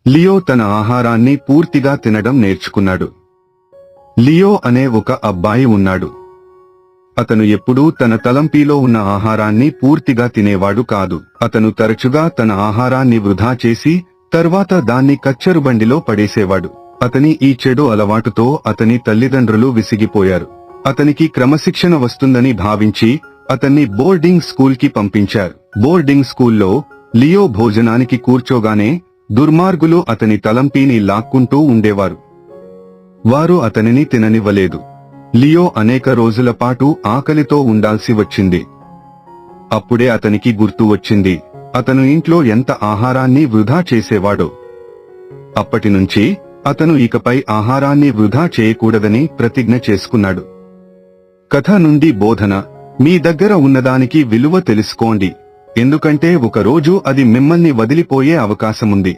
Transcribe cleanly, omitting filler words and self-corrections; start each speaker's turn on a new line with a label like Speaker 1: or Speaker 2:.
Speaker 1: Leo తన ఆహారాన్ని పూర్తిగా తినడం నేర్చుకున్నాడు. లియో అనే ఒక అబ్బాయి ఉన్నాడు. అతను ఎప్పుడూ తన తలంపీలో ఉన్న ఆహారాన్ని పూర్తిగా తినేవాడు కాదు. అతను తరచుగా తన ఆహారాన్ని వృధా చేసి తర్వాత దాన్ని కచ్చరుబండిలో పడేసేవాడు. అతని ఈ చెడు అలవాటుతో అతని తల్లిదండ్రులు విసిగిపోయారు. అతనికి క్రమశిక్షణ వస్తుందని భావించి అతన్ని బోర్డింగ్ స్కూల్కి పంపించారు. బోర్డింగ్ స్కూల్లో లియో భోజనానికి కూర్చోగానే దుర్మార్గులు అతని తలంపీని లాక్కుంటూ ఉండేవారు. వారు అతనిని తిననివ్వలేదు. లియో అనేక రోజుల పాటు ఆకలితో ఉండాల్సి వచ్చింది. అప్పుడే అతనికి గుర్తు వచ్చింది, అతను ఇంట్లో ఎంత ఆహారాన్ని వృధా చేసేవాడో. అప్పటినుంచి అతను ఇకపై ఆహారాన్ని వృధా చేయకూడదని ప్రతిజ్ఞ చేసుకున్నాడు. కథ నుండి బోధన: మీ దగ్గర ఉన్నదానికి విలువ తెలుసుకోండి, ఎందుకంటే ఒకరోజు అది మిమ్మల్ని వదిలిపోయే అవకాశముంది.